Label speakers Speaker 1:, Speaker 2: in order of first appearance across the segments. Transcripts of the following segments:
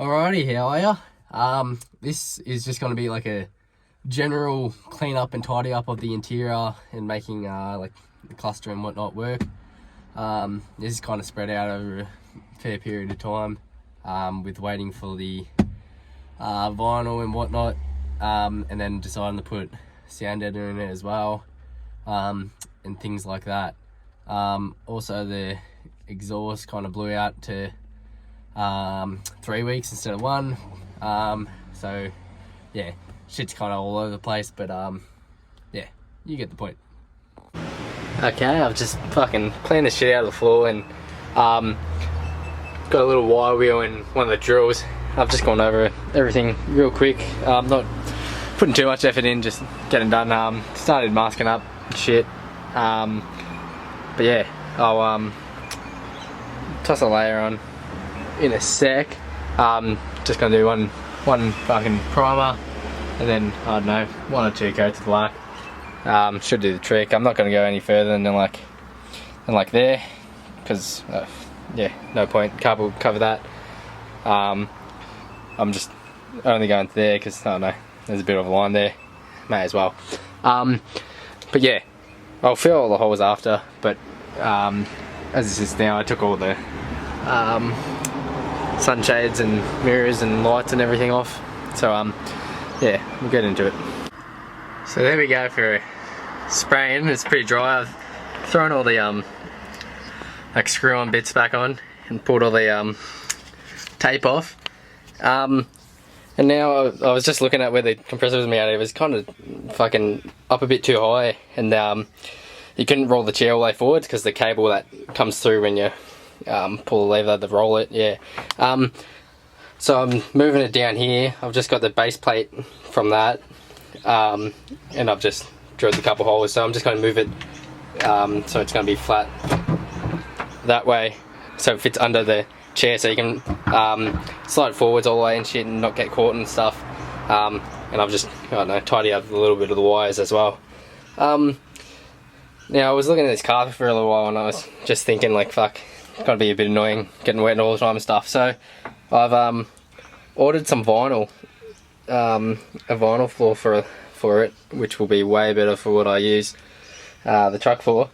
Speaker 1: Alrighty, how are ya? This is just going to be like a general clean up and tidy up of the interior and making like the cluster and whatnot work. This is kind of spread out over a fair period of time with waiting for the vinyl and whatnot, and then deciding to put sound editor in it as well, and things like that. Also the exhaust kind of blew out to 3 weeks instead of 1, so yeah, shit's kind of all over the place, but yeah, you get the point. Okay, I've just fucking cleaned the shit out of the floor and got a little wire wheel and one of the drills. I've just gone over everything real quick. I'm not putting too much effort in, just getting done. Started masking up and shit, but yeah, I'll toss a layer on in a sec. Just gonna do one fucking primer and then I don't know, 1 or 2 coats of black. Should do the trick. I'm not gonna go any further than like there, because yeah, no point. Carpet will cover that. I'm just only going to there because I don't know, there's a bit of a line there. May as well. But yeah, I'll fill all the holes after. But as this is now, I took all the sunshades and mirrors and lights and everything off, so yeah, we'll get into it. So there we go for spraying. It's pretty dry. I've thrown all the like screw on bits back on and pulled all the tape off, and now I was just looking at where the compressor was mounted. It was kind of fucking up a bit too high, and you couldn't roll the chair all the way forwards because the cable that comes through when you pull the lever to roll it, yeah. So I'm moving it down here. I've just got the base plate from that, and I've just drilled a couple holes, so I'm just going to move it so it's going to be flat that way, so it fits under the chair, so you can slide forwards all the way and shit and not get caught and stuff. And I've just, I don't know, tidy up a little bit of the wires as well. Now I was looking at this carpet for a little while and I was just thinking, like, fuck, it's gotta be a bit annoying getting wet all the time and stuff. So I've ordered some vinyl, a vinyl floor for it, which will be way better for what I use the truck for.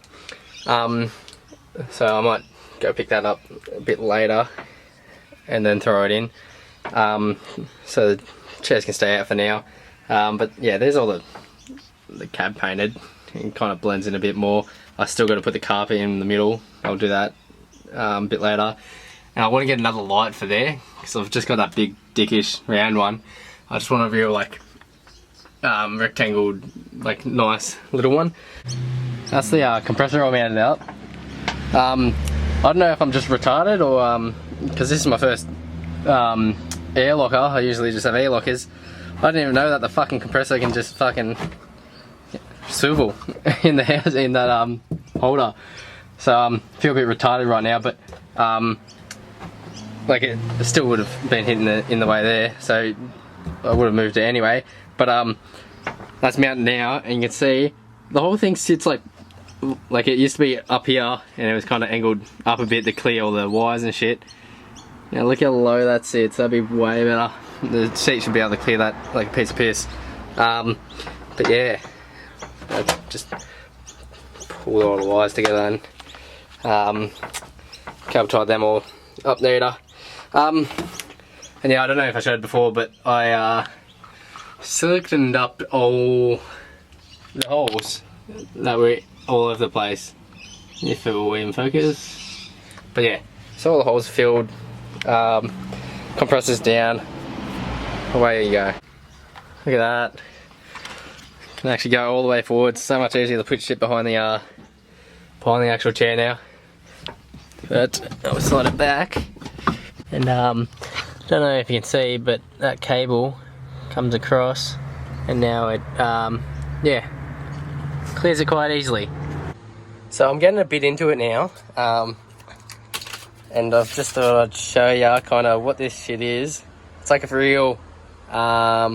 Speaker 1: So I might go pick that up a bit later and then throw it in, so the chairs can stay out for now. But yeah, there's all the cab painted. It kind of blends in a bit more. I still got to put the carpet in the middle. I'll do that a bit later. And I want to get another light for there because I've just got that big dickish round one. I just want a real like rectangle, like nice little one. That's the compressor I mounted up. I don't know if I'm just retarded or because this is my first air locker. I usually just have air lockers. I didn't even know that the fucking compressor can just fucking swivel in the house, in that holder. So I feel a bit retarded right now, but like it still would have been hitting in the way there, so I would have moved it anyway. But that's mounted now, and you can see the whole thing sits like it used to be up here, and it was kind of angled up a bit to clear all the wires and shit. Now look how low that sits. That'd be way better. The seat should be able to clear that like a piece of piss. But yeah, I just pulled all the wires together and cable tied them all up there. And yeah, I don't know if I showed before, but I siliconed up all the holes that were all over the place, if it will in focus. But yeah, so all the holes filled, compressors down, away you go. Look at that. Can actually go all the way forward. It's so much easier to put shit behind the actual chair now. But I'll slide it back, and don't know if you can see, but that cable comes across, and now it yeah, clears it quite easily. So I'm getting a bit into it now, and I've just thought I'd show you kind of what this shit is. It's like a real how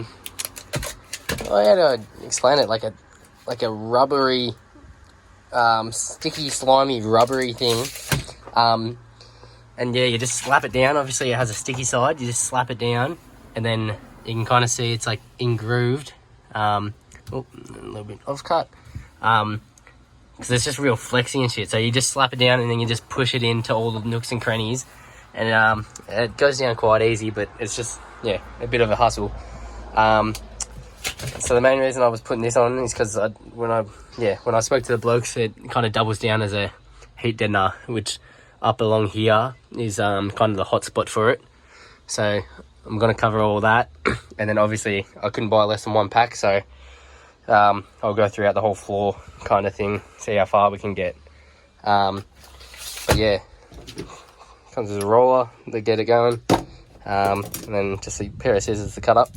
Speaker 1: do I explain it? Like a rubbery, sticky, slimy, rubbery thing. And yeah, you just slap it down. Obviously it has a sticky side. You just slap it down, and then you can kind of see it's like engrooved. Oh, a little bit off cut. Because it's just real flexy and shit. So you just slap it down, and then you just push it into all the nooks and crannies, and it goes down quite easy, but it's just, yeah, a bit of a hustle. So the main reason I was putting this on is because when I spoke to the blokes, it kind of doubles down as a heat deadener, which up along here is kind of the hot spot for it. So I'm going to cover all that, and then obviously I couldn't buy less than one pack, so I'll go throughout the whole floor kind of thing, see how far we can get. But yeah, comes with a roller to get it going, and then just a pair of scissors to cut up.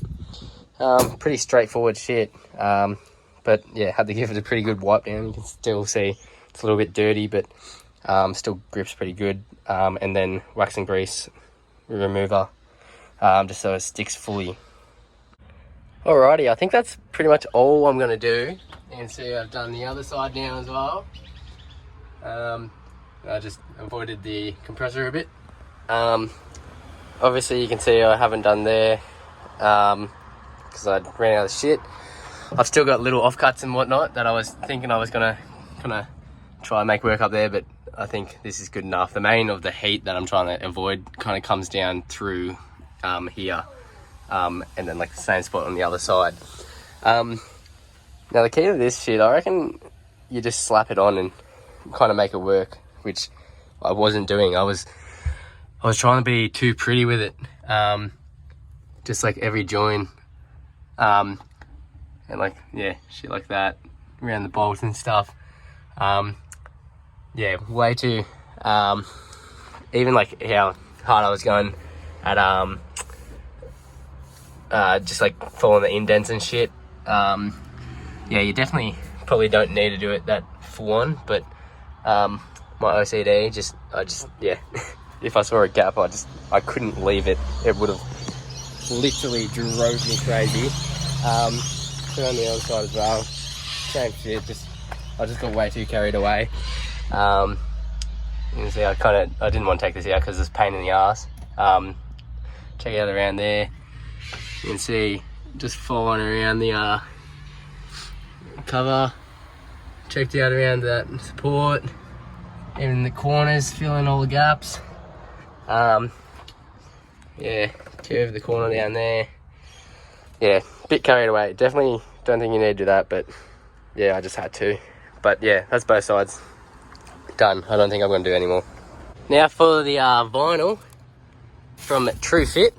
Speaker 1: Pretty straightforward shit, but yeah, had to give it a pretty good wipe down. You can still see it's a little bit dirty, but still grips pretty good. And then waxing grease remover, just so it sticks fully. Alrighty, I think that's pretty much all I'm gonna do. You can see I've done the other side now as well. I just avoided the compressor a bit. Obviously you can see I haven't done there, because I ran out of shit. I've still got little offcuts and whatnot that I was thinking I was gonna kind of try and make work up there, but I think this is good enough. The main of the heat that I'm trying to avoid kind of comes down through here, and then like the same spot on the other side. Now the key to this shit, I reckon you just slap it on and kind of make it work, which I wasn't doing. I was trying to be too pretty with it, just like every join, and like, yeah, shit like that around the bolts and stuff. Yeah, way too, even like how hard I was going at just like following the indents and shit. Yeah, you definitely probably don't need to do it that full on, but my OCD yeah, if I saw a gap, I couldn't leave it. It would have literally drove me crazy. Put on the other side as well, same shit, I just got way too carried away. You can see I didn't want to take this out because it's a pain in the ass. Check it out around there. You can see just following around the cover. Checked out around that support, even the corners, filling all the gaps. Yeah, curve the corner down there. Yeah, a bit carried away. Definitely don't think you need to do that, but yeah, I just had to. But yeah, that's both sides done. I don't think I'm going to do any more. Now for the vinyl from True Fit.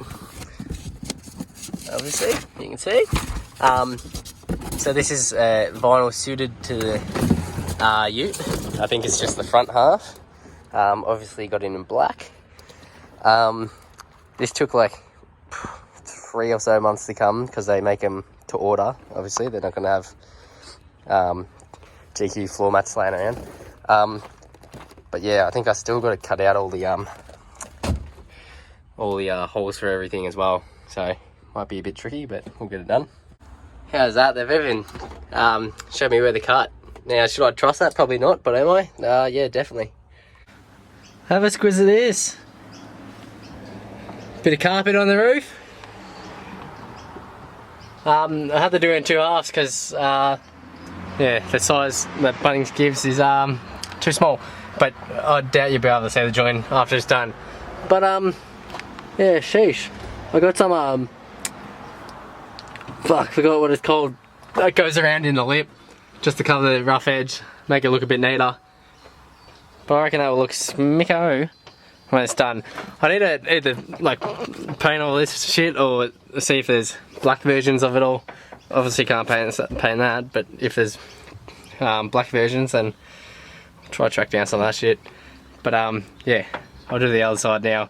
Speaker 1: Obviously, you can see. So this is vinyl suited to the ute. I think it's just the front half. Obviously got it in black. This took like 3 or so months to come because they make them to order. Obviously, they're not going to have GQ floor mats laying around. But yeah, I think I still got to cut out all the holes for everything as well. So might be a bit tricky, but we'll get it done. How's that? They've even showed me where to cut. Now, should I trust that? Probably not, but am I? Yeah, definitely. Have a squiz of this. Bit of carpet on the roof. I had to do it in 2 halves because yeah, the size that Bunnings gives is too small. But I doubt you'll be able to see the joint after it's done. But yeah, sheesh. I got some forgot what it's called. That goes around in the lip, just to cover the rough edge, make it look a bit neater. But I reckon that will look smicko when it's done. I need to either like paint all this shit or see if there's black versions of it all. Obviously can't paint that, but if there's black versions, then I'll try to track down some of that shit. But yeah, I'll do the other side now.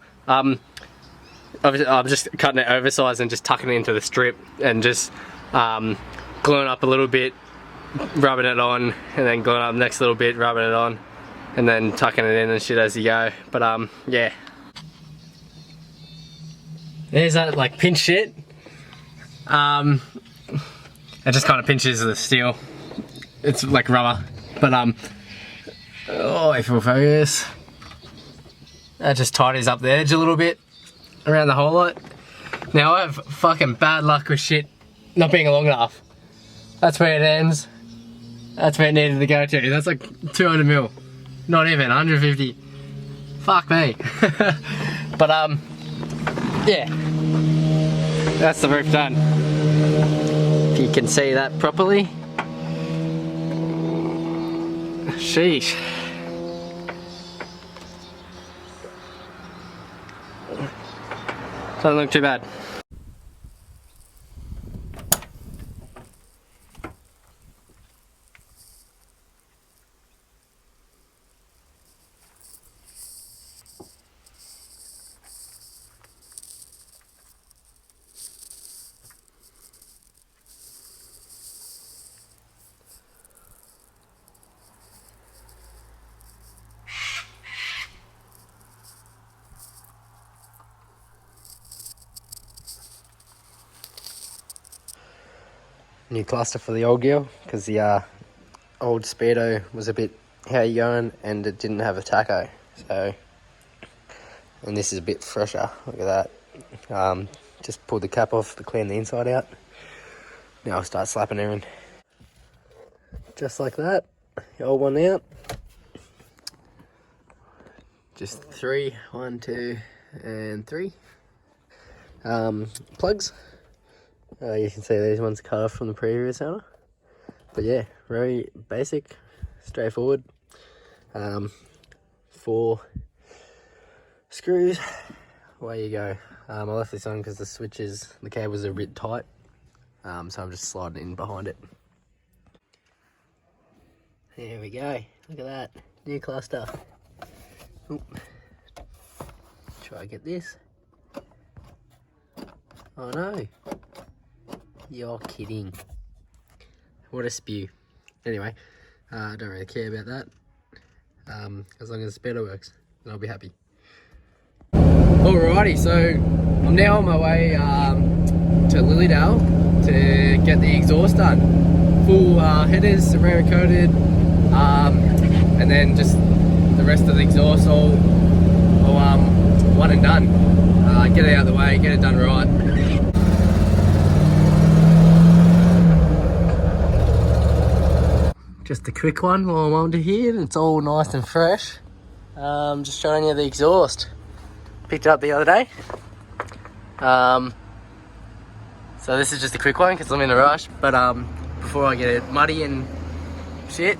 Speaker 1: Obviously, I'm just cutting it oversized and just tucking it into the strip and just gluing up a little bit, rubbing it on, and then gluing up the next little bit, rubbing it on, and then tucking it in and shit as you go. But yeah. There's that like pinch shit. It just kind of pinches the steel. It's like rubber. But oh, if we'll focus. That just tidies up the edge a little bit around the whole lot. Now I have fucking bad luck with shit not being long enough. That's where it ends. That's where it needed to go to. That's like 200 mil. Not even, 150. Fuck me. But yeah. That's the roof done. If you can see that properly. Sheesh. Doesn't look too bad. New cluster for the old girl, because the old Speedo was a bit how you going and it didn't have a tacho. So, and this is a bit fresher. Look at that. Just pulled the cap off to clean the inside out. Now I'll start slapping her in. Just like that. The old one out. Just 3, 1, 2, and 3 plugs. You can see these ones cut off from the previous owner. But yeah, very basic, straightforward. 4 screws, away you go. I left this on because the cables are a bit tight. So I'm just sliding in behind it. There we go, look at that, new cluster. Oop. Try to get this. Oh no. You're kidding. What a spew. Anyway, I don't really care about that. As long as the speedo works, then I'll be happy. Alrighty, so I'm now on my way to Lilydale to get the exhaust done. Full headers, ceramic coated, and then just the rest of the exhaust all one and done. Get it out of the way, get it done right. Just a quick one while I'm under here. It's all nice and fresh. Just showing you the exhaust. Picked it up the other day. So this is just a quick one because I'm in a rush. But before I get it muddy and shit,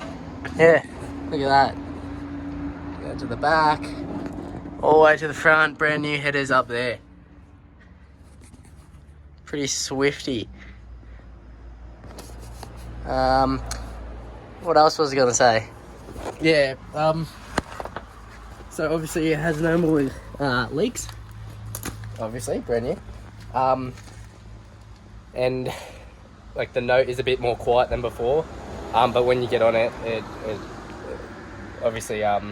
Speaker 1: yeah, look at that. Go to the back, all the way to the front. Brand new headers up there. Pretty swifty. What else was I gonna say? Yeah, so obviously it has no more leaks. Obviously, brand new. And like the note is a bit more quiet than before. But when you get on it, it obviously yeah,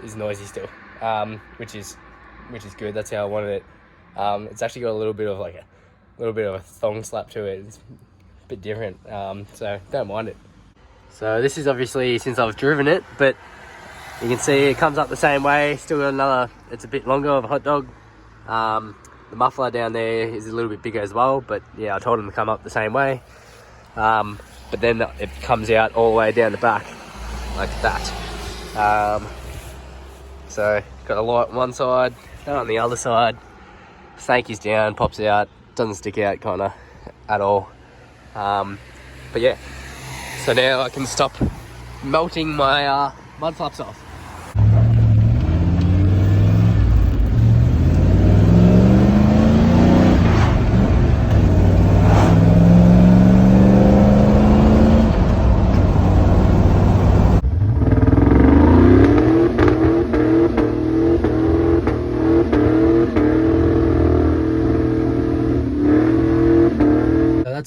Speaker 1: is noisy still. Which is good. That's how I wanted it. It's actually got a little bit of a thong slap to it. It's a bit different, so don't mind it. So this is obviously since I've driven it, but you can see it comes up the same way. Still got another, it's a bit longer of a hot dog. The muffler down there is a little bit bigger as well, but yeah, I told him to come up the same way. But then it comes out all the way down the back like that. So got a light on one side, that on the other side. Snake is down, pops out, doesn't stick out kinda at all. But yeah, so now I can stop melting my mud flaps off.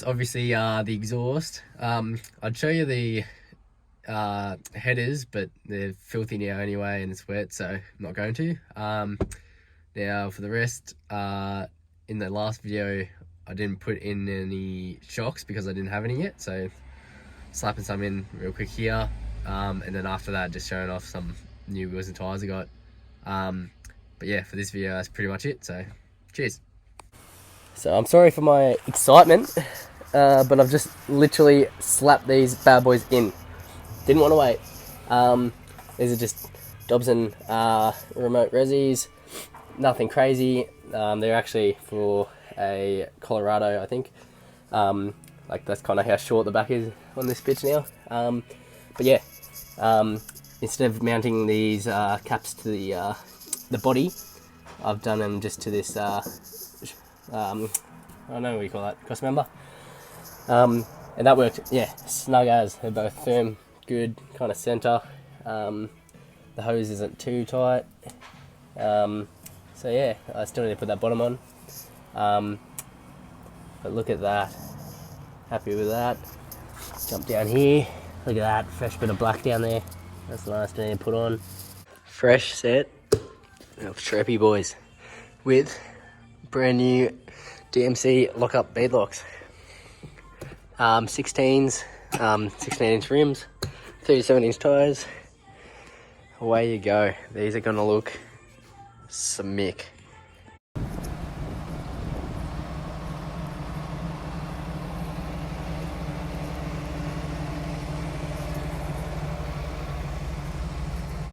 Speaker 1: Obviously the exhaust. I'd show you the headers, but they're filthy now anyway and it's wet, so I'm not going to. Now for the rest, in the last video I didn't put in any shocks because I didn't have any yet, so slapping some in real quick here, and then after that just showing off some new wheels and tyres I got. But yeah, for this video, that's pretty much it. So, cheers. So I'm sorry for my excitement, but I've just literally slapped these bad boys in. Didn't want to wait. These are just Dobson remote resis. Nothing crazy. They're actually for a Colorado, I think. Like that's kind of how short the back is on this bitch now. But yeah, instead of mounting these caps to the body, I've done them just to this. I don't know what you call that, cross member. And that worked. Yeah, snug as. They're both firm, good, kind of center. The hose isn't too tight. So yeah, I still need to put that bottom on. But look at that. Happy with that. Jump down here. Look at that, fresh bit of black down there. That's nice to put on. Fresh set of Treppy boys with brand new DMC lock-up beadlocks. 16s, 16-inch rims, 37-inch tyres. Away you go. These are gonna look smick.